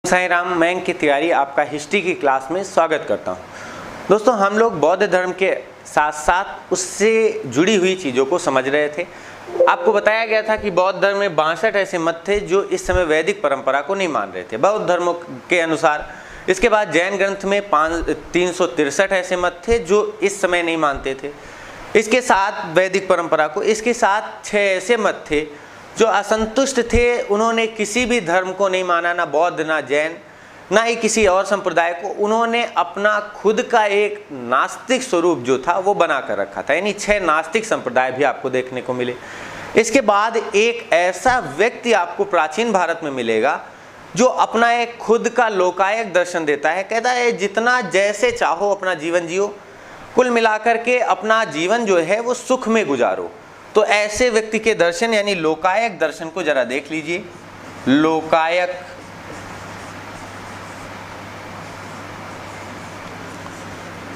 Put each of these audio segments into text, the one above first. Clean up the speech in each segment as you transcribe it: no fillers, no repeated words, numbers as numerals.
साईं राम, मैं अंकित तिवारी आपका हिस्ट्री की क्लास में स्वागत करता हूं। दोस्तों, हम लोग बौद्ध धर्म के साथ साथ उससे जुड़ी हुई चीज़ों को समझ रहे थे। आपको बताया गया था कि बौद्ध धर्म में 62 ऐसे मत थे जो इस समय वैदिक परंपरा को नहीं मान रहे थे बौद्ध धर्म के अनुसार। इसके बाद जैन ग्रंथ में 363 ऐसे मत थे जो इस समय नहीं मानते थे इसके साथ वैदिक परंपरा को। इसके साथ 6 ऐसे मत थे जो असंतुष्ट थे, उन्होंने किसी भी धर्म को नहीं माना, ना बौद्ध ना जैन ना ही किसी और संप्रदाय को। उन्होंने अपना खुद का एक नास्तिक स्वरूप जो था वो बना कर रखा था, यानी 6 नास्तिक संप्रदाय भी आपको देखने को मिले। इसके बाद एक ऐसा व्यक्ति आपको प्राचीन भारत में मिलेगा जो अपना एक खुद का लोकायत दर्शन देता है, कहता है जितना जैसे चाहो अपना जीवन जियो, कुल मिलाकर के अपना जीवन जो है वो सुख में गुजारो। तो ऐसे व्यक्ति के दर्शन यानी लोकायत दर्शन को जरा देख लीजिए। लोकायत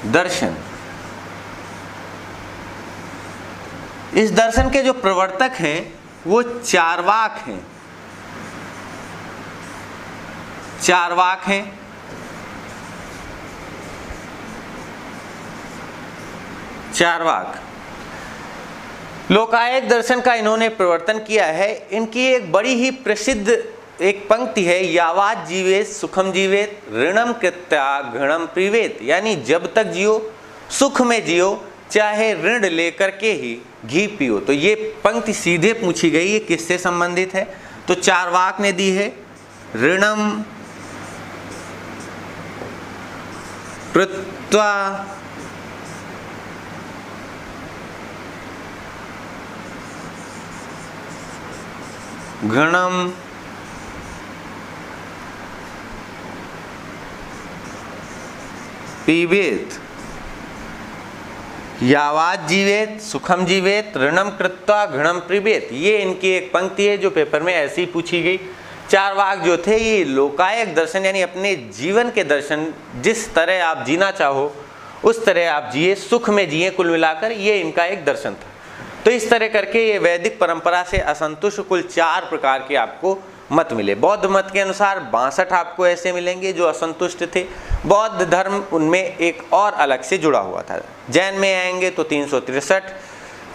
दर्शन, इस दर्शन के जो प्रवर्तक हैं वो चार्वाक हैं। चार्वाक हैं। चार्वाक लोकायत दर्शन का इन्होंने प्रवर्तन किया है। इनकी एक बड़ी ही प्रसिद्ध एक पंक्ति है, यावत् जीवेत सुखम जीवेत ऋणम कृत्या घृणम प्रीवेत, यानी जब तक जियो सुख में जियो, चाहे ऋण लेकर के ही घी पियो। तो ये पंक्ति सीधे पूछी गई, ये किससे संबंधित है? तो चार्वाक ने दी है, ऋणम कृत्वा घृणम पीबेत, यावत् जीवेत सुखम जीवेत ऋणम कृत्वा घृणम पीबेत। ये इनकी एक पंक्ति है जो पेपर में ऐसी पूछी गई। चार्वाक जो थे ये लोकायत दर्शन यानी अपने जीवन के दर्शन, जिस तरह आप जीना चाहो उस तरह आप जिए, सुख में जिए, कुल मिलाकर ये इनका एक दर्शन था। तो इस तरह करके ये वैदिक परंपरा से असंतुष्ट कुल 4 प्रकार के आपको मत मिले। बौद्ध मत के अनुसार 62 आपको ऐसे मिलेंगे जो असंतुष्ट थे। बौद्ध धर्म उनमें एक और अलग से जुड़ा हुआ था। जैन में आएंगे तो 363,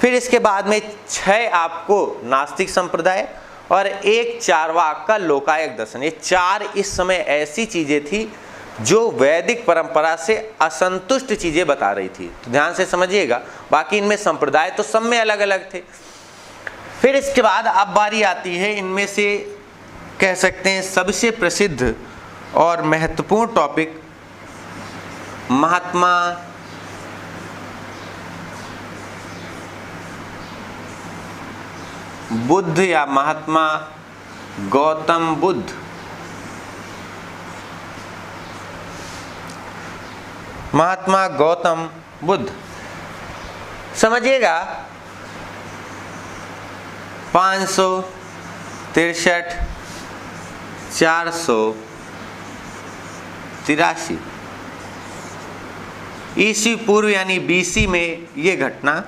फिर इसके बाद में 6 आपको नास्तिक संप्रदाय और एक चार्वाक का लोकायत दर्शन। ये 4 इस समय ऐसी चीजें थी जो वैदिक परंपरा से असंतुष्ट चीजें बता रही थी। तो ध्यान से समझिएगा, बाकी इनमें संप्रदाय तो सब में अलग अलग थे। फिर इसके बाद अब बारी आती है इनमें से कह सकते हैं सबसे प्रसिद्ध और महत्वपूर्ण टॉपिक, महात्मा बुद्ध या महात्मा गौतम बुद्ध। महात्मा गौतम बुद्ध समझिएगा, 563 483 ईस्वी पूर्व यानी बीसी में ये घटना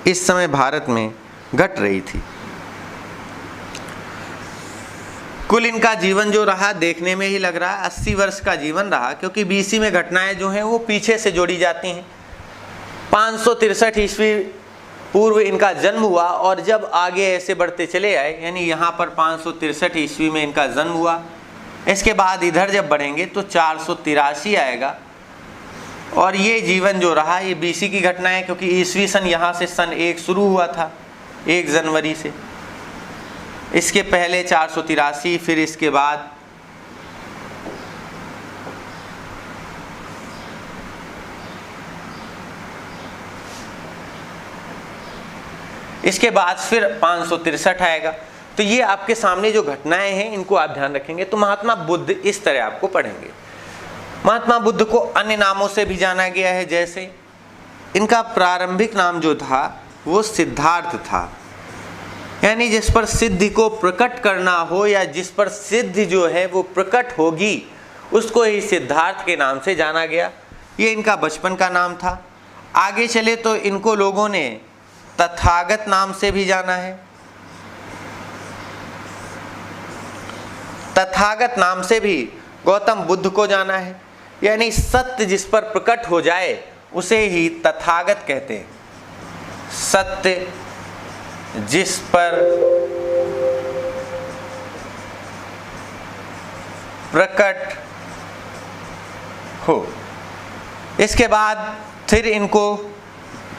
इस समय भारत में घट रही थी। कुल इनका जीवन जो रहा देखने में ही लग रहा है 80 वर्ष का जीवन रहा, क्योंकि बीसी में घटनाएं जो हैं वो पीछे से जोड़ी जाती हैं। 563 ईस्वी पूर्व इनका जन्म हुआ और जब आगे ऐसे बढ़ते चले आए, यानी यहाँ पर 563 ईस्वी में इनका जन्म हुआ, इसके बाद इधर जब बढ़ेंगे तो 483 आएगा और ये जीवन जो रहा ये बीसी की घटना है, क्योंकि ईस्वी सन यहाँ से सन 1 शुरू हुआ था 1 जनवरी से। इसके पहले 483, फिर इसके बाद फिर 563 आएगा। तो ये आपके सामने जो घटनाएं हैं इनको आप ध्यान रखेंगे। तो महात्मा बुद्ध इस तरह आपको पढ़ेंगे। महात्मा बुद्ध को अन्य नामों से भी जाना गया है, जैसे इनका प्रारंभिक नाम जो था वो सिद्धार्थ था, यानी जिस पर सिद्धि को प्रकट करना हो या जिस पर सिद्धि जो है वो प्रकट होगी उसको ही सिद्धार्थ के नाम से जाना गया। ये इनका बचपन का नाम था। आगे चले तो इनको लोगों ने तथागत नाम से भी जाना है। तथागत नाम से भी गौतम बुद्ध को जाना है, यानी सत्य जिस पर प्रकट हो जाए उसे ही तथागत कहते हैं। सत्य जिस पर प्रकट हो। इसके बाद फिर इनको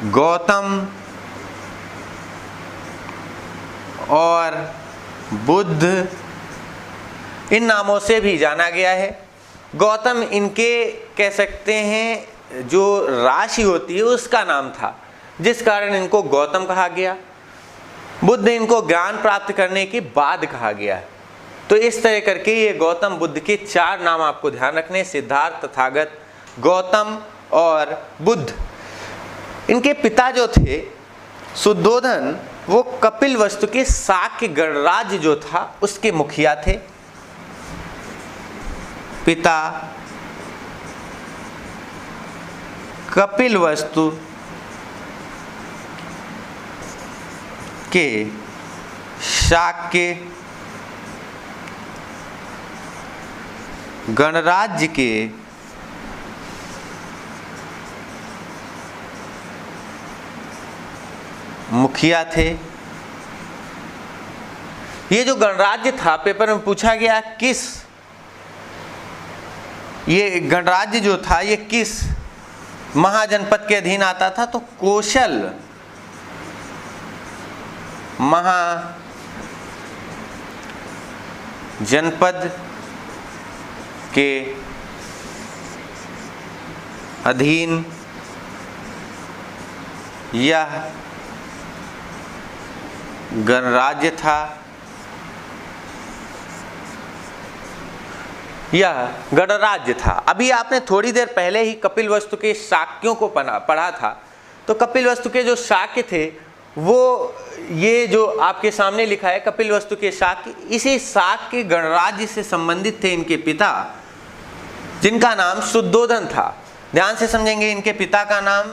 गौतम और बुद्ध इन नामों से भी जाना गया है। गौतम इनके कह सकते हैं जो राशि होती है उसका नाम था, जिस कारण इनको गौतम कहा गया। बुद्ध इनको ज्ञान प्राप्त करने के बाद कहा गया। तो इस तरह करके ये गौतम बुद्ध के 4 नाम आपको ध्यान रखने, सिद्धार्थ, तथागत, गौतम और बुद्ध। इनके पिता जो थे शुद्धोधन, वो कपिलवस्तु के शाक्य गणराज्य जो था उसके मुखिया थे। पिता कपिलवस्तु के शाक्य गणराज्य के मुखिया थे। ये जो गणराज्य था, पेपर में पूछा गया किस, ये गणराज्य जो था ये किस महाजनपद के अधीन आता था, तो कौशल महाजनपद के अधीन यह गणराज्य था। यह गणराज्य था। अभी आपने थोड़ी देर पहले ही कपिलवस्तु के शाक्यों को पढ़ा था। तो कपिलवस्तु के जो शाक्य थे वो ये जो आपके सामने लिखा है कपिलवस्तु के शाक्य, इसी शाक्य गणराज्य से संबंधित थे इनके पिता, जिनका नाम शुद्धोधन था। ध्यान से समझेंगे, इनके पिता का नाम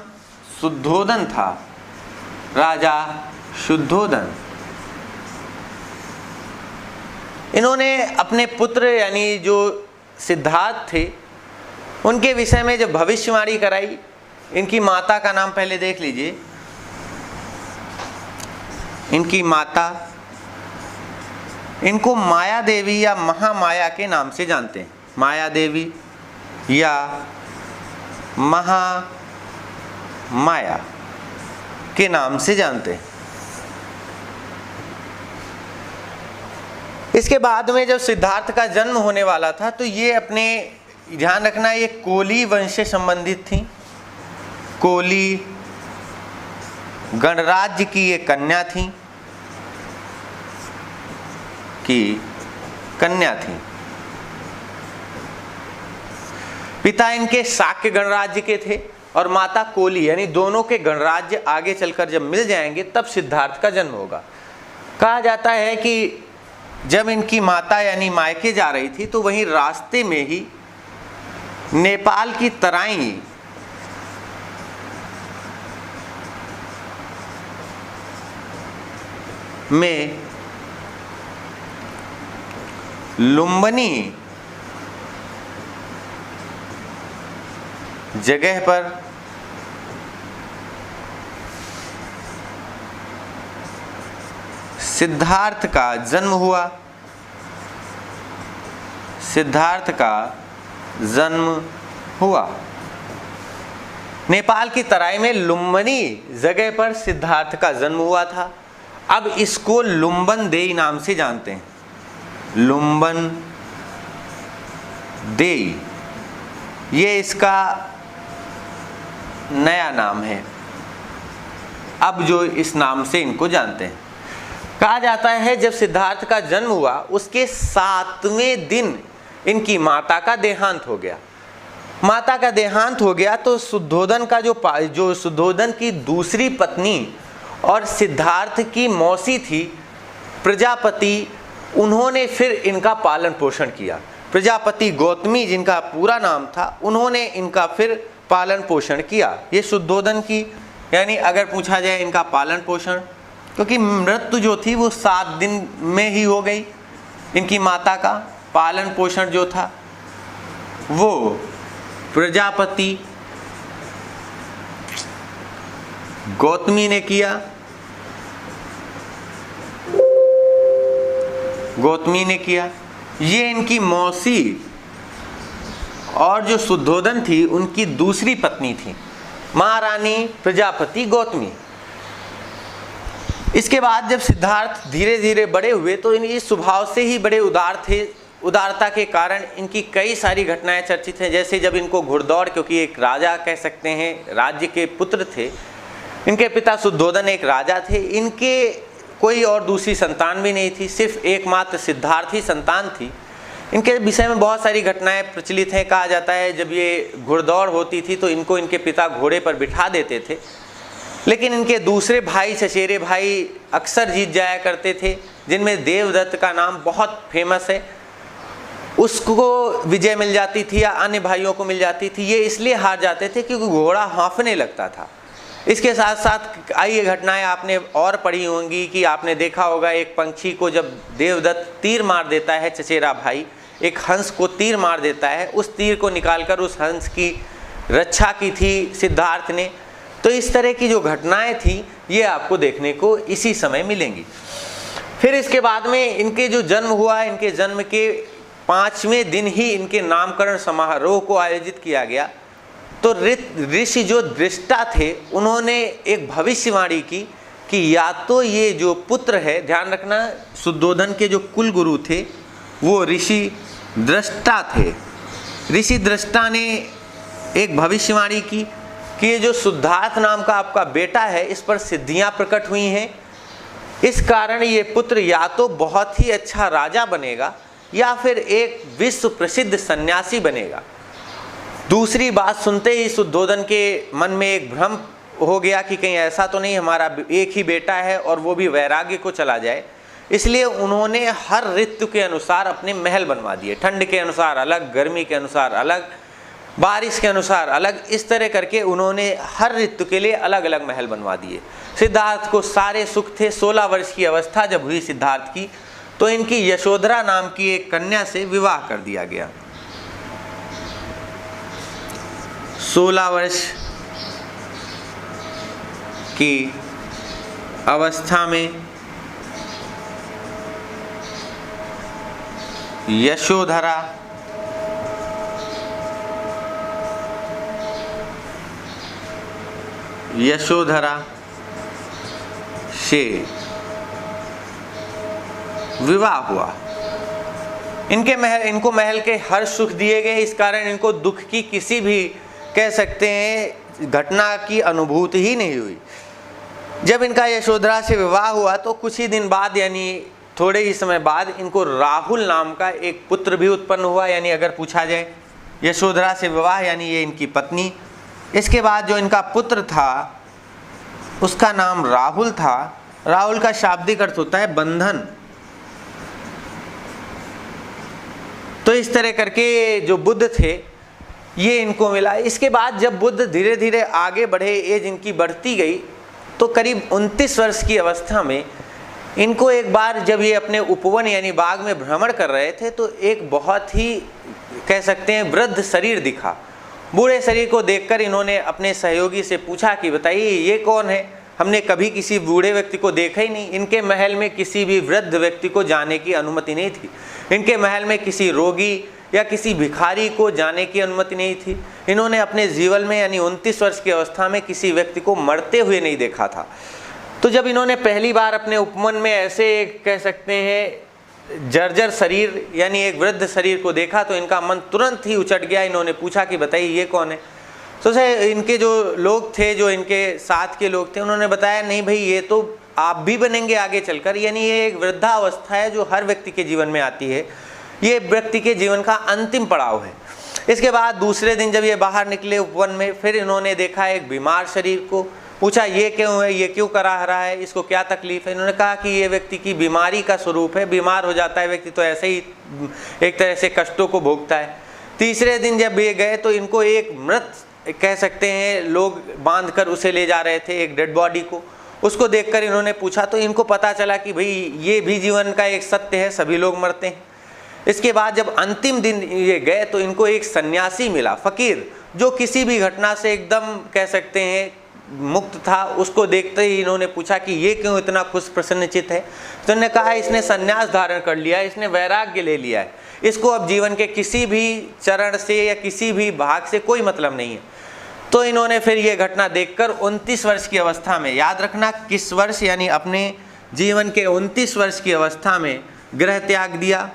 शुद्धोधन था, राजा शुद्धोधन। इन्होंने अपने पुत्र यानी जो सिद्धार्थ थे उनके विषय में जब भविष्यवाणी कराई, इनकी माता का नाम पहले देख लीजिए। इनकी माता, इनको माया देवी या महामाया के नाम से जानते हैं। माया देवी या महामाया के नाम से जानते हैं। इसके बाद में जब सिद्धार्थ का जन्म होने वाला था तो ये अपने, ध्यान रखना, ये कोली वंश से संबंधित थी। कोली गणराज्य की ये कन्या थी, पिता इनके शाक्य गणराज्य के थे और माता कोली, यानी दोनों के गणराज्य आगे चलकर जब मिल जाएंगे तब सिद्धार्थ का जन्म होगा। कहा जाता है कि जब इनकी माता यानी मायके जा रही थी तो वहीं रास्ते में ही नेपाल की तराई में लुम्बिनी जगह पर सिद्धार्थ का जन्म हुआ। सिद्धार्थ का जन्म हुआ। नेपाल की तराई में लुम्बिनी जगह पर सिद्धार्थ का जन्म हुआ था। अब इसको लुम्बन देई नाम से जानते हैं। लुम्बन देई, ये इसका नया नाम है, अब जो इस नाम से इनको जानते हैं। कहा जाता है जब सिद्धार्थ का जन्म हुआ उसके 7वें दिन इनकी माता का देहांत हो गया। माता का देहांत हो गया तो शुद्धोधन का जो शुद्धोधन की दूसरी पत्नी और सिद्धार्थ की मौसी थी प्रजापति, उन्होंने फिर इनका पालन पोषण किया। प्रजापति गौतमी जिनका पूरा नाम था, उन्होंने इनका फिर पालन पोषण किया। ये शुद्धोधन की, यानी अगर पूछा जाए इनका पालन पोषण, क्योंकि मृत्यु जो थी वो 7 दिन में ही हो गई, इनकी माता का पालन पोषण जो था वो प्रजापति गौतमी ने किया, ये इनकी मौसी और जो शुद्धोदन थी उनकी दूसरी पत्नी थी, महारानी प्रजापति गौतमी। इसके बाद जब सिद्धार्थ धीरे धीरे बड़े हुए तो इस स्वभाव से ही बड़े उदार थे। उदारता के कारण इनकी कई सारी घटनाएं चर्चित हैं। जैसे जब इनको घुड़दौड़, क्योंकि एक राजा कह सकते हैं, राज्य के पुत्र थे, इनके पिता शुद्धोदन एक राजा थे, इनके कोई और दूसरी संतान भी नहीं थी, सिर्फ एकमात्र सिद्धार्थ ही संतान थी। इनके विषय में बहुत सारी घटनाएं प्रचलित हैं। कहा जाता है जब ये घुड़दौड़ होती थी तो इनको इनके पिता घोड़े पर बिठा देते थे, लेकिन इनके दूसरे भाई, चचेरे भाई अक्सर जीत जाया करते थे, जिनमें देवदत्त का नाम बहुत फेमस है, उसको विजय मिल जाती थी या अन्य भाइयों को मिल जाती थी। ये इसलिए हार जाते थे क्योंकि घोड़ा हाँफने लगता था। इसके साथ साथ ये घटनाएं आपने और पढ़ी होंगी कि आपने देखा होगा एक पंछी को जब देवदत्त तीर मार देता है, चचेरा भाई एक हंस को तीर मार देता है, उस तीर को निकालकर उस हंस की रक्षा की थी सिद्धार्थ ने। तो इस तरह की जो घटनाएं थी ये आपको देखने को इसी समय मिलेंगी। फिर इसके बाद में इनके जो जन्म हुआ, इनके जन्म के 5वें दिन ही इनके नामकरण समारोह को आयोजित किया गया। तो ऋषि जो दृष्टा थे उन्होंने एक भविष्यवाणी की कि या तो ये जो पुत्र है, ध्यान रखना शुद्धोदन के जो कुल गुरु थे वो ऋषि दृष्टा थे। ऋषि दृष्टा ने एक भविष्यवाणी की कि ये जो सिद्धार्थ नाम का आपका बेटा है इस पर सिद्धियां प्रकट हुई हैं, इस कारण ये पुत्र या तो बहुत ही अच्छा राजा बनेगा या फिर एक विश्व प्रसिद्ध सन्यासी बनेगा। दूसरी बात सुनते ही शुद्धोदन के मन में एक भ्रम हो गया कि कहीं ऐसा तो नहीं हमारा एक ही बेटा है और वो भी वैराग्य को चला जाए, इसलिए उन्होंने हर ऋतु के अनुसार अपने महल बनवा दिए। ठंड के अनुसार अलग, गर्मी के अनुसार अलग, बारिश के अनुसार अलग, इस तरह करके उन्होंने हर ऋतु के लिए अलग अलग महल बनवा दिए। सिद्धार्थ को सारे सुख थे। 16 वर्ष की अवस्था जब हुई सिद्धार्थ की तो इनकी यशोधरा नाम की एक कन्या से विवाह कर दिया गया। 16 वर्ष की अवस्था में यशोधरा से विवाह हुआ। इनको महल के हर सुख दिए गए, इस कारण इनको दुख की किसी भी कह सकते हैं घटना की अनुभूति ही नहीं हुई। जब इनका यशोधरा से विवाह हुआ तो कुछ ही दिन बाद यानी थोड़े ही समय बाद इनको राहुल नाम का एक पुत्र भी उत्पन्न हुआ। यानी अगर पूछा जाए यशोधरा से विवाह यानी ये इनकी पत्नी। इसके बाद जो इनका पुत्र था उसका नाम राहुल था। राहुल का शाब्दिक अर्थ होता है बंधन। तो इस तरह करके जो बुद्ध थे ये इनको मिला। इसके बाद जब बुद्ध धीरे धीरे आगे बढ़े, एज इनकी बढ़ती गई, तो करीब 29 वर्ष की अवस्था में इनको एक बार जब ये अपने उपवन यानी बाग में भ्रमण कर रहे थे तो एक बहुत ही कह सकते हैं वृद्ध शरीर दिखा। बूढ़े शरीर को देखकर इन्होंने अपने सहयोगी से पूछा कि बताइए ये कौन है, हमने कभी किसी बूढ़े व्यक्ति को देखा ही नहीं। इनके महल में किसी भी वृद्ध व्यक्ति को जाने की अनुमति नहीं थी। इनके महल में किसी रोगी या किसी भिखारी को जाने की अनुमति नहीं थी। इन्होंने अपने जीवन में यानी 29 वर्ष की अवस्था में किसी व्यक्ति को मरते हुए नहीं देखा था। तो जब इन्होंने पहली बार अपने उपवन में ऐसे कह सकते हैं जर्जर शरीर यानी एक वृद्ध शरीर को देखा तो इनका मन तुरंत ही उचट गया। इन्होंने पूछा कि बताइए ये कौन है। तो इनके जो लोग थे, जो इनके साथ के लोग थे, उन्होंने बताया नहीं भाई ये तो आप भी बनेंगे आगे चलकर। यानी ये एक वृद्धावस्था है जो हर व्यक्ति के जीवन में आती है, ये व्यक्ति के जीवन का अंतिम पड़ाव है। इसके बाद दूसरे दिन जब ये बाहर निकले उपवन में, फिर इन्होंने देखा एक बीमार शरीर को। पूछा ये क्यों है, ये क्यों करा रहा है, इसको क्या तकलीफ है। इन्होंने कहा कि ये व्यक्ति की बीमारी का स्वरूप है, बीमार हो जाता है व्यक्ति तो ऐसे ही एक तरह से कष्टों को भोगता है। तीसरे दिन जब ये गए तो इनको एक मृत कह सकते हैं लोग बांधकर उसे ले जा रहे थे, एक डेड बॉडी को। उसको देखकर इन्होंने पूछा तो इनको पता चला कि भाई ये भी जीवन का एक सत्य है, सभी लोग मरते हैं। इसके बाद जब अंतिम दिन ये गए तो इनको एक सन्यासी मिला, फकीर, जो किसी भी घटना से एकदम कह सकते हैं मुक्त था। उसको देखते ही इन्होंने पूछा कि ये क्यों इतना खुश प्रसन्नचित है। तो उन्होंने कहा इसने सन्यास धारण कर लिया है, इसने वैराग्य ले लिया है, इसको अब जीवन के किसी भी चरण से या किसी भी भाग से कोई मतलब नहीं है। तो इन्होंने फिर ये घटना देखकर 29 वर्ष की अवस्था में, याद रखना किस वर्ष, यानी अपने जीवन के 29 वर्ष की अवस्था में गृह त्याग दिया।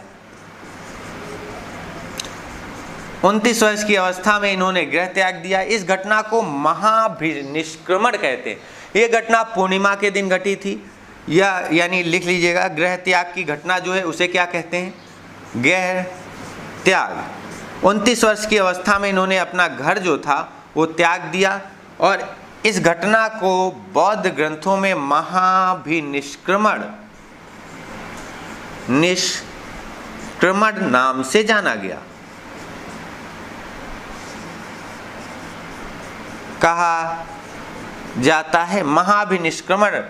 29 वर्ष की अवस्था में इन्होंने गृह त्याग दिया। इस घटना को महाभिनिष्क्रमण कहते हैं। ये घटना पूर्णिमा के दिन घटी थी, या यानी लिख लीजिएगा, गृह त्याग की घटना जो है उसे क्या कहते हैं, गृह त्याग। 29 वर्ष की अवस्था में इन्होंने अपना घर जो था वो त्याग दिया, और इस घटना को बौद्ध ग्रंथों में महाभिनिष्क्रमण नाम से जाना गया, कहा जाता है। महाभिनिष्क्रमण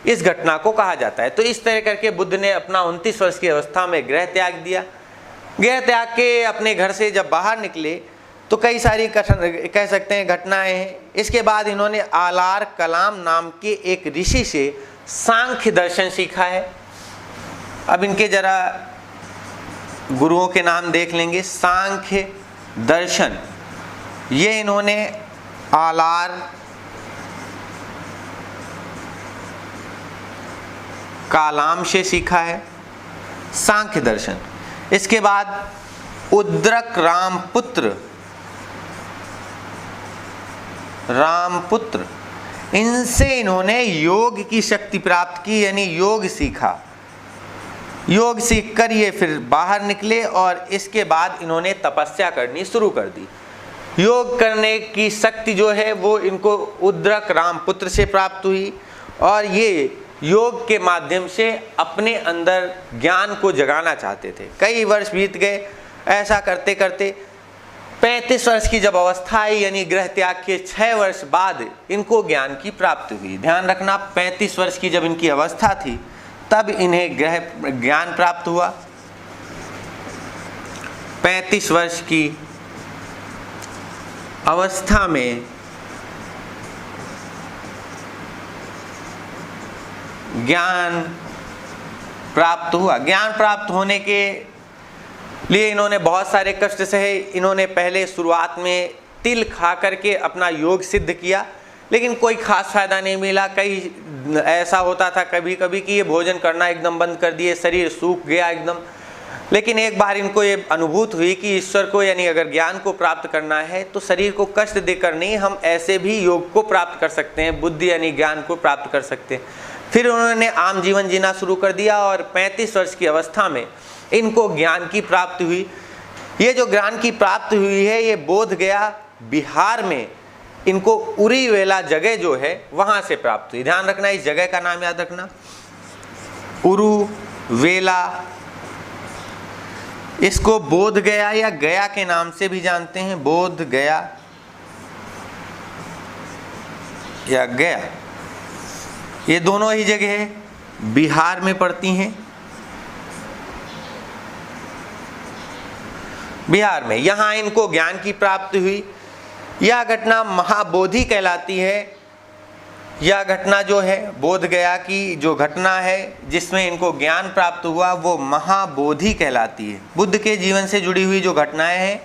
इस घटना को कहा जाता है। तो इस तरह करके बुद्ध ने अपना 29 वर्ष की अवस्था में गृह त्याग दिया। गृह त्याग के अपने घर से जब बाहर निकले तो कई सारी कह सकते हैं घटनाएं हैं। इसके बाद इन्होंने आलार कलाम नाम के एक ऋषि से सांख्य दर्शन सीखा है। अब इनके जरा गुरुओं के नाम देख लेंगे। सांख्य दर्शन, ये इन्होंने आलार कालाम से सीखा है, सांख्य दर्शन। इसके बाद उद्रक रामपुत्र, इनसे इन्होंने योग की शक्ति प्राप्त की, यानी योग सीखा। योग सीखकर ये फिर बाहर निकले और इसके बाद इन्होंने तपस्या करनी शुरू कर दी। योग करने की शक्ति जो है वो इनको उद्रक रामपुत्र से प्राप्त हुई, और ये योग के माध्यम से अपने अंदर ज्ञान को जगाना चाहते थे। कई वर्ष बीत गए। ऐसा करते करते 35 वर्ष की जब अवस्था आई, यानी गृह त्याग के 6 वर्ष बाद इनको ज्ञान की प्राप्ति हुई। ध्यान रखना, 35 वर्ष की जब इनकी अवस्था थी तब इन्हें ज्ञान प्राप्त हुआ। 35 वर्ष की अवस्था में ज्ञान प्राप्त हुआ। ज्ञान प्राप्त होने के लिए इन्होंने बहुत सारे कष्ट सहे। इन्होंने पहले शुरुआत में तिल खा करके अपना योग सिद्ध किया, लेकिन कोई खास फायदा नहीं मिला। कई ऐसा होता था कभी कभी कि ये भोजन करना एकदम बंद कर दिए, शरीर सूख गया एकदम। लेकिन एक बार इनको ये अनुभूत हुई कि ईश्वर को, यानी अगर ज्ञान को प्राप्त करना है तो शरीर को कष्ट देकर नहीं, हम ऐसे भी योग को प्राप्त कर सकते हैं, बुद्धि यानी ज्ञान को प्राप्त कर सकते हैं। फिर उन्होंने आम जीवन जीना शुरू कर दिया और 35 वर्ष की अवस्था में इनको ज्ञान की प्राप्ति हुई। ये जो ज्ञान की प्राप्ति हुई है ये बोध गया बिहार में इनको उरी वेला जगह जो है वहाँ से प्राप्त हुई। ध्यान रखना, इस जगह का नाम याद रखना, उरु वेला। इसको बोध गया या गया के नाम से भी जानते हैं, बोध गया या गया, ये दोनों ही जगह बिहार में पड़ती हैं। बिहार में यहाँ इनको ज्ञान की प्राप्ति हुई। यह घटना महाबोधि कहलाती है। यह घटना जो है बोध गया की जो घटना है जिसमें इनको ज्ञान प्राप्त हुआ वो महाबोधि कहलाती है। बुद्ध के जीवन से जुड़ी हुई जो घटनाएं हैं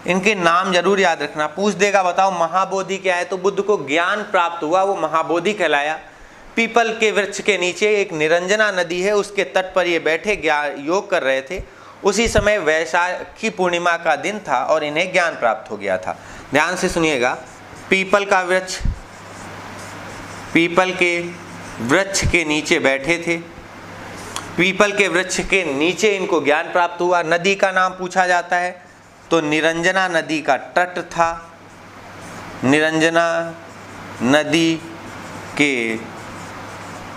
इनके नाम जरूर याद रखना। पूछ देगा बताओ महाबोधि क्या है, तो बुद्ध को ज्ञान प्राप्त हुआ वो महाबोधि कहलाया। पीपल के वृक्ष के नीचे एक निरंजना नदी है, उसके तट पर ये बैठे योग कर रहे थे। उसी समय वैशाखी पूर्णिमा का दिन था और इन्हें ज्ञान प्राप्त हो गया था। ध्यान से सुनिएगा, पीपल का वृक्ष, पीपल के वृक्ष के नीचे बैठे थे। पीपल के वृक्ष के नीचे इनको ज्ञान प्राप्त हुआ। नदी का नाम पूछा जाता है तो निरंजना नदी का तट था। निरंजना नदी के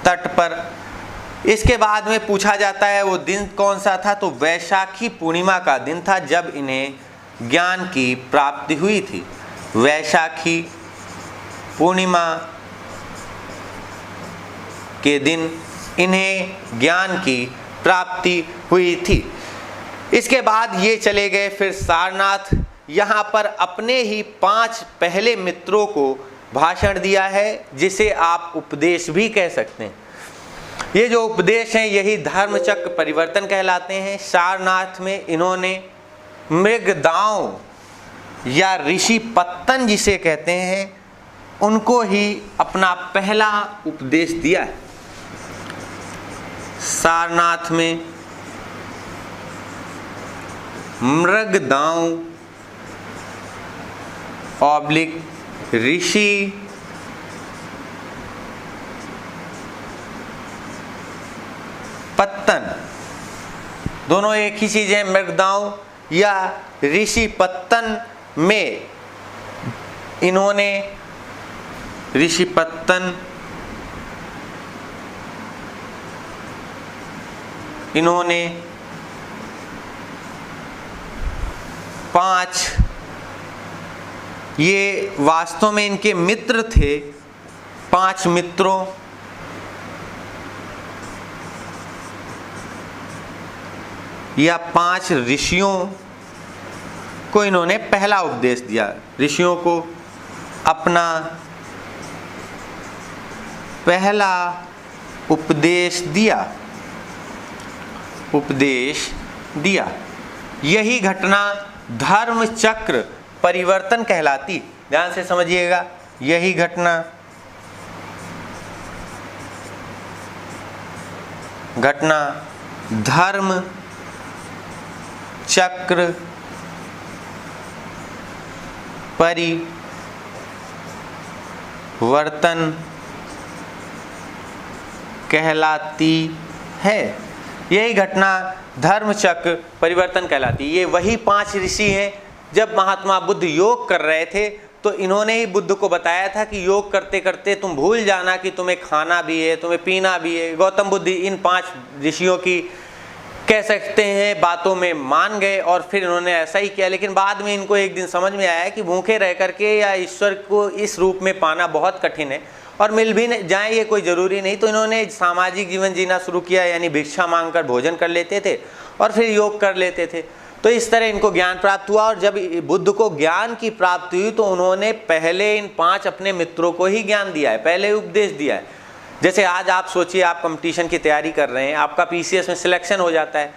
तट पर। इसके बाद में पूछा जाता है वो दिन कौन सा था, तो वैशाखी पूर्णिमा का दिन था जब इन्हें ज्ञान की प्राप्ति हुई थी। वैशाखी पूर्णिमा के दिन इन्हें ज्ञान की प्राप्ति हुई थी। इसके बाद ये चले गए फिर सारनाथ। यहाँ पर अपने ही 5 पहले मित्रों को भाषण दिया है, जिसे आप उपदेश भी कह सकते हैं। ये जो उपदेश हैं यही धर्मचक्र परिवर्तन कहलाते हैं। सारनाथ में इन्होंने मृगदांव या ऋषि पत्तन जिसे कहते हैं उनको ही अपना पहला उपदेश दिया है। सारनाथ में मृगदांव ऑब्लिक ऋषि पत्तन, दोनों एक ही चीज है। मृगदांव या ऋषि पत्तन में इन्होंने ऋषि पत्तन इन्होंने 5, ये वास्तव में इनके मित्र थे, 5 मित्रों या 5 ऋषियों को इन्होंने पहला उपदेश दिया। ऋषियों को अपना पहला उपदेश दिया। यही घटना धर्म चक्र परिवर्तन कहलाती। ध्यान से समझिएगा, यही घटना धर्म चक्र परिवर्तन कहलाती है। यही घटना धर्म चक्र परिवर्तन कहलाती है। ये वही 5 ऋषि हैं। जब महात्मा बुद्ध योग कर रहे थे तो इन्होंने ही बुद्ध को बताया था कि योग करते करते तुम भूल जाना कि तुम्हें खाना भी है, तुम्हें पीना भी है। गौतम बुद्ध इन 5 ऋषियों की कह सकते हैं बातों में मान गए और फिर इन्होंने ऐसा ही किया। लेकिन बाद में इनको एक दिन समझ में आया कि भूखे रह करके या ईश्वर को इस रूप में पाना बहुत कठिन है और मिल भी जाए ये कोई ज़रूरी नहीं। तो इन्होंने सामाजिक जीवन जीना शुरू किया, यानी भिक्षा मांगकर भोजन कर लेते थे और फिर योग कर लेते थे। तो इस तरह इनको ज्ञान प्राप्त हुआ और जब बुद्ध को ज्ञान की प्राप्ति हुई तो उन्होंने पहले इन 5 अपने मित्रों को ही ज्ञान दिया है, पहले उपदेश दिया है। जैसे आज आप सोचिए, आप कंपटीशन की तैयारी कर रहे हैं, आपका पीसीएस में सिलेक्शन हो जाता है,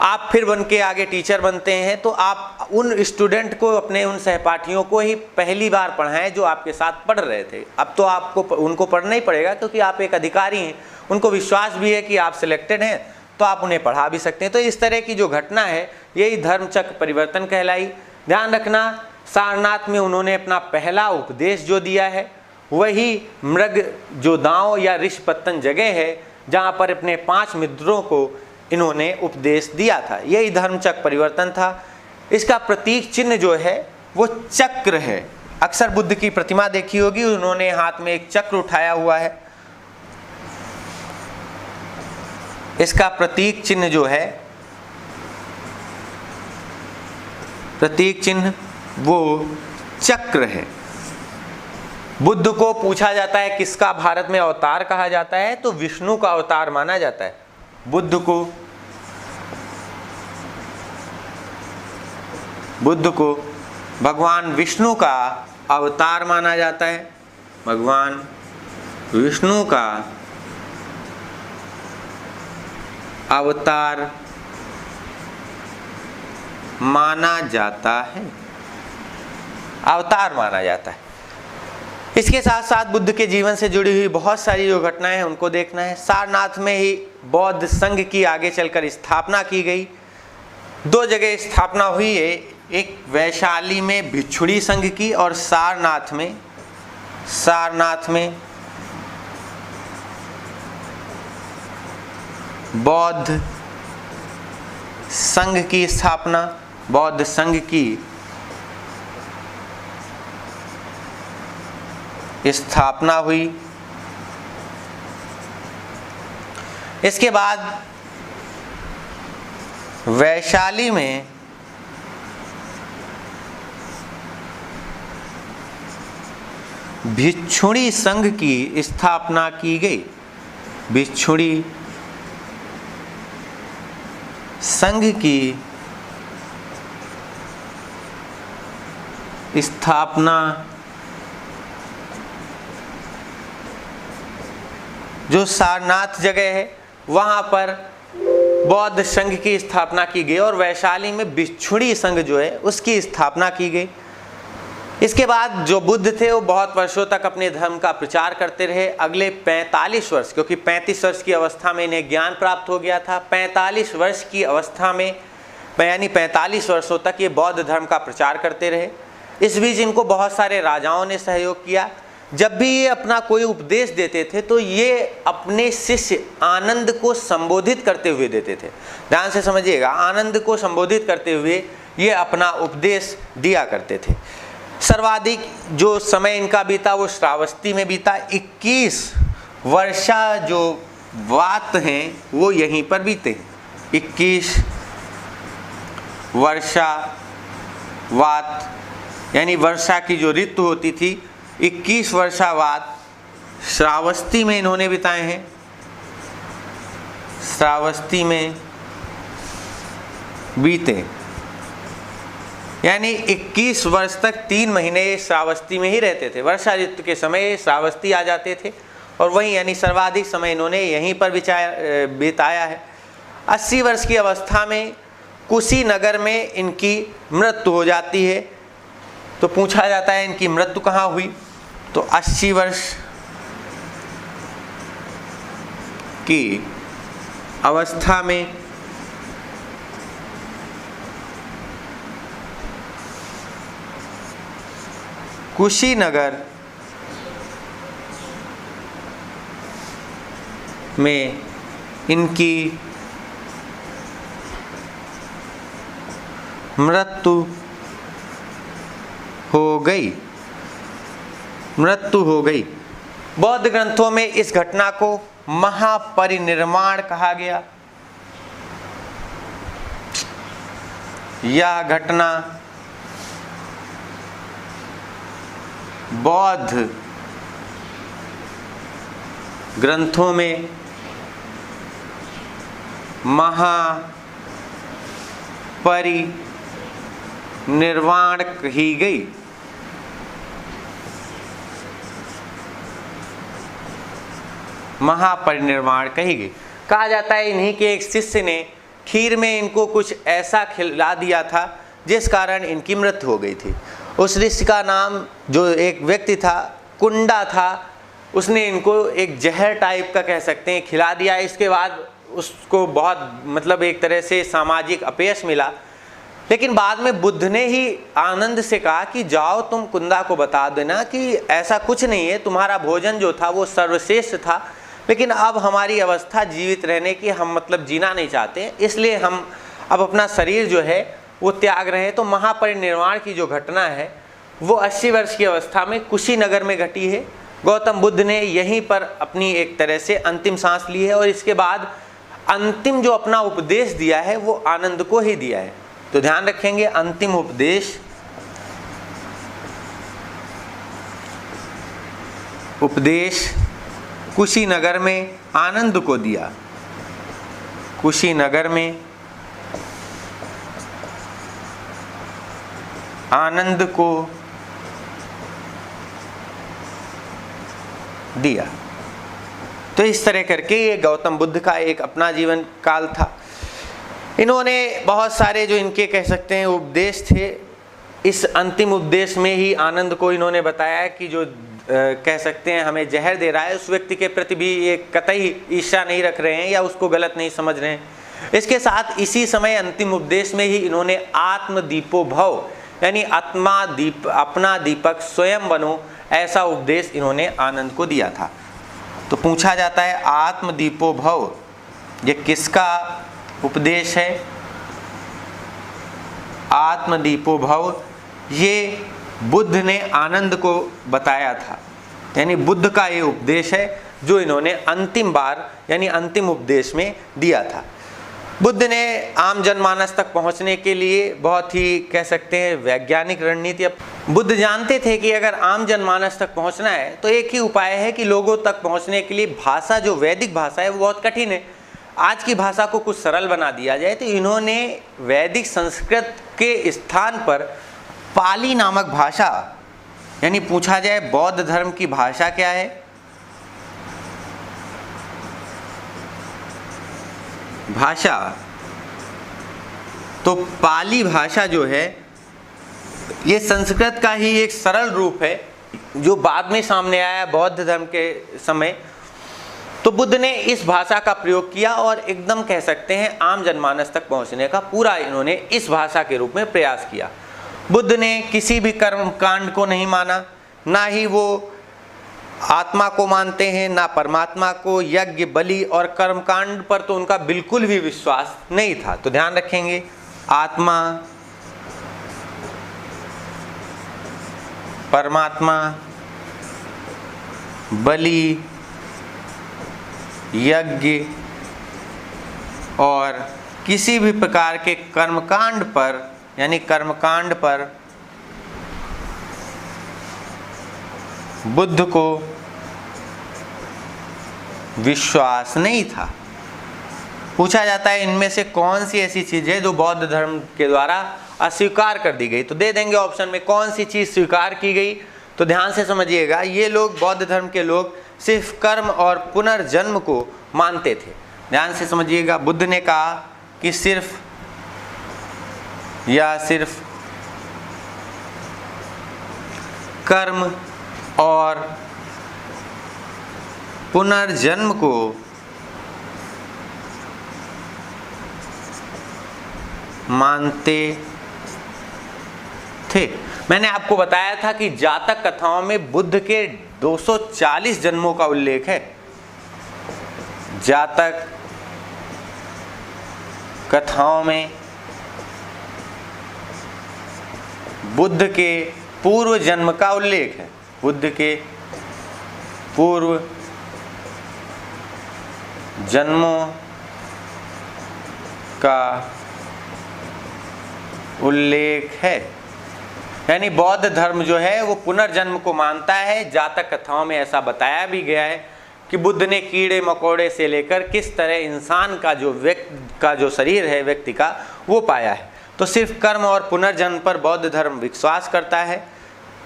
आप फिर बन के आगे टीचर बनते हैं, तो आप उन स्टूडेंट को, अपने उन सहपाठियों को ही पहली बार पढ़ाएं जो आपके साथ पढ़ रहे थे। अब तो आपको उनको पढ़ना ही पड़ेगा क्योंकि आप एक अधिकारी हैं, उनको विश्वास भी है कि आप सिलेक्टेड हैं, तो आप उन्हें पढ़ा भी सकते हैं। तो इस तरह की जो घटना है यही धर्मचक्र परिवर्तन कहलाई। ध्यान रखना, सारनाथ में उन्होंने अपना पहला उपदेश जो दिया है वही मृग जो दांव या ऋषिपत्तन जगह है जहाँ पर अपने 5 मित्रों को इन्होंने उपदेश दिया था। यही धर्मचक्र परिवर्तन था। इसका प्रतीक चिन्ह जो है वो चक्र है। अक्सर बुद्ध की प्रतिमा देखी होगी, उन्होंने हाथ में एक चक्र उठाया हुआ है। इसका प्रतीक चिन्ह जो है, प्रतीक चिन्ह वो चक्र है। बुद्ध को पूछा जाता है किसका भारत में अवतार कहा जाता है, तो विष्णु का अवतार माना जाता है। बुद्ध को भगवान विष्णु का अवतार माना जाता है। भगवान विष्णु का अवतार माना जाता है, अवतार माना जाता है। इसके साथ साथ बुद्ध के जीवन से जुड़ी हुई बहुत सारी जो घटनाएं हैं उनको देखना है। सारनाथ में ही बौद्ध संघ की आगे चलकर स्थापना की गई। 2 जगह स्थापना हुई है, एक वैशाली में भिक्षुणी संघ की और सारनाथ में बौद्ध संघ की स्थापना, बौद्ध संघ की स्थापना हुई। इसके बाद वैशाली में भिक्षुणी संघ की स्थापना की गई। भिक्षुणी संघ की स्थापना जो सारनाथ जगह है वहाँ पर बौद्ध संघ की स्थापना की गई और वैशाली में भिक्षुणी संघ जो है उसकी स्थापना की गई। इसके बाद जो बुद्ध थे वो बहुत वर्षों तक अपने धर्म का प्रचार करते रहे। अगले 45 वर्ष, क्योंकि 35 वर्ष की अवस्था में इन्हें ज्ञान प्राप्त हो गया था, 45 वर्ष की अवस्था में यानी 45 वर्षों तक ये बौद्ध धर्म का प्रचार करते रहे। इस बीच इनको बहुत सारे राजाओं ने सहयोग किया। जब भी ये अपना कोई उपदेश देते थे तो ये अपने शिष्य आनंद को संबोधित करते हुए देते थे। ध्यान से समझिएगा, आनंद को संबोधित करते हुए ये अपना उपदेश दिया करते थे। सर्वाधिक जो समय इनका बीता वो श्रावस्ती में बीता। 21 वर्षा जो वात हैं वो यहीं पर बीते। 21 वर्षा वात यानी वर्षा की जो ऋतु होती थी, 21 वर्षावात श्रावस्ती में इन्होंने बिताए हैं। श्रावस्ती में बीते यानी 21 वर्ष तक 3 महीने ये श्रावस्ती में ही रहते थे। वर्षा ऋतु के समय श्रावस्ती आ जाते थे और वहीं यानी सर्वाधिक समय इन्होंने यहीं पर बिताया है। 80 वर्ष की अवस्था में कुशीनगर में इनकी मृत्यु हो जाती है। तो पूछा जाता है इनकी मृत्यु कहाँ हुई, तो 80 वर्ष की अवस्था में कुशीनगर में इनकी मृत्यु हो गई। बौद्ध ग्रंथों में इस घटना को महापरिनिर्वाण कहा गया। यह घटना बौद्ध ग्रंथों में महापरिनिर्वाण कही गई। महापरिनिर्वाण कही गई। कहा जाता है इन्हीं के एक शिष्य ने खीर में इनको कुछ ऐसा खिला दिया था जिस कारण इनकी मृत्यु हो गई थी। उस ऋषि का नाम, जो एक व्यक्ति था, कुंडा था। उसने इनको एक जहर टाइप का कह सकते हैं खिला दिया। इसके बाद उसको बहुत मतलब एक तरह से सामाजिक अपयश मिला। लेकिन बाद में बुद्ध ने ही आनंद से कहा कि जाओ तुम कुंदा को बता देना कि ऐसा कुछ नहीं है, तुम्हारा भोजन जो था वो सर्वश्रेष्ठ था, लेकिन अब हमारी अवस्था जीवित रहने की, हम मतलब जीना नहीं चाहते, इसलिए हम अब अपना शरीर जो है वो त्याग रहे हैं। तो महापरिनिर्वाण की जो घटना है वो 80 वर्ष की अवस्था में कुशीनगर में घटी है। गौतम बुद्ध ने यहीं पर अपनी एक तरह से अंतिम सांस ली है और इसके बाद अंतिम जो अपना उपदेश दिया है वो आनंद को ही दिया है। तो ध्यान रखेंगे, अंतिम उपदेश कुशीनगर में आनंद को दिया। कुशीनगर में आनंद को दिया। तो इस तरह करके ये गौतम बुद्ध का एक अपना जीवन काल था। इन्होंने बहुत सारे जो इनके कह सकते हैं उपदेश थे, इस अंतिम उपदेश में ही आनंद को इन्होंने बताया कि जो कह सकते हैं हमें जहर दे रहा है उस व्यक्ति के प्रति भी ये कतई ईर्ष्या नहीं रख रहे हैं या उसको गलत नहीं समझ रहे हैं। इसके साथ इसी समय अंतिम उपदेश में ही इन्होंने आत्मदीपो भव यानी आत्मा दीप, अपना दीपक स्वयं बनो, ऐसा उपदेश इन्होंने आनंद को दिया था। तो पूछा जाता है आत्मदीपो भव ये किसका उपदेश है? आत्मदीपो भव ये बुद्ध ने आनंद को बताया था, यानी बुद्ध का ये उपदेश है जो इन्होंने अंतिम बार यानी अंतिम उपदेश में दिया था। बुद्ध ने आम जनमानस तक पहुंचने के लिए बहुत ही कह सकते हैं वैज्ञानिक रणनीति। बुद्ध जानते थे कि अगर आम जनमानस तक पहुंचना है तो एक ही उपाय है कि लोगों तक पहुंचने के लिए भाषा, जो वैदिक भाषा है वो बहुत कठिन है, आज की भाषा को कुछ सरल बना दिया जाए। तो इन्होंने वैदिक संस्कृत के स्थान पर पाली नामक भाषा, यानी पूछा जाए बौद्ध धर्म की भाषा क्या है, भाषा, तो पाली भाषा जो है ये संस्कृत का ही एक सरल रूप है जो बाद में सामने आया बौद्ध धर्म के समय। तो बुद्ध ने इस भाषा का प्रयोग किया और एकदम कह सकते हैं आम जनमानस तक पहुंचने का पूरा इन्होंने इस भाषा के रूप में प्रयास किया। बुद्ध ने किसी भी कर्म कांड को नहीं माना, ना ही वो आत्मा को मानते हैं, ना परमात्मा को। यज्ञ, बलि और कर्मकांड पर तो उनका बिल्कुल भी विश्वास नहीं था। तो ध्यान रखेंगे, आत्मा, परमात्मा, बलि, यज्ञ और किसी भी प्रकार के कर्मकांड पर, यानी कर्मकांड पर बुद्ध को विश्वास नहीं था। पूछा जाता है इनमें से कौन सी ऐसी चीज है जो बौद्ध धर्म के द्वारा अस्वीकार कर दी गई, तो दे देंगे ऑप्शन में कौन सी चीज स्वीकार की गई। तो ध्यान से समझिएगा, ये लोग बौद्ध धर्म के लोग सिर्फ कर्म और पुनर्जन्म को मानते थे। ध्यान से समझिएगा, बुद्ध ने कहा कि सिर्फ कर्म और पुनर्जन्म को मानते थे। मैंने आपको बताया था कि जातक कथाओं में बुद्ध के 240 जन्मों का उल्लेख है। जातक कथाओं में बुद्ध के पूर्व जन्म का उल्लेख है। बुद्ध के पूर्व जन्मों का उल्लेख है, यानी बौद्ध धर्म जो है वो पुनर्जन्म को मानता है। जातक कथाओं में ऐसा बताया भी गया है कि बुद्ध ने कीड़े मकोड़े से लेकर किस तरह इंसान का जो शरीर है व्यक्ति का वो पाया है। तो सिर्फ कर्म और पुनर्जन्म पर बौद्ध धर्म विश्वास करता है।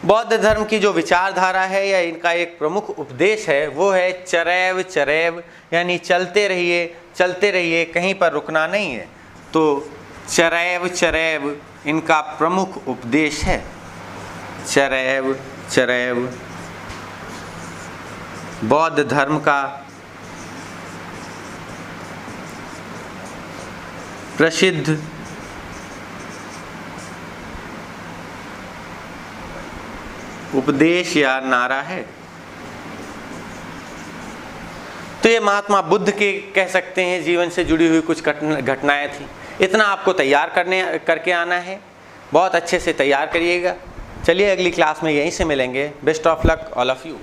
बौद्ध धर्म की जो विचारधारा है या इनका एक प्रमुख उपदेश है वो है चरैव चरैव, यानी चलते रहिए, कहीं पर रुकना नहीं है। तो चरैव चरैव इनका प्रमुख उपदेश है। चरैव चरैव बौद्ध धर्म का प्रसिद्ध उपदेश या नारा है। तो ये महात्मा बुद्ध के कह सकते हैं जीवन से जुड़ी हुई कुछ घटनाएं थी। इतना आपको तैयार करके आना है, बहुत अच्छे से तैयार करिएगा। चलिए अगली क्लास में यहीं से मिलेंगे। Best of luck all of you.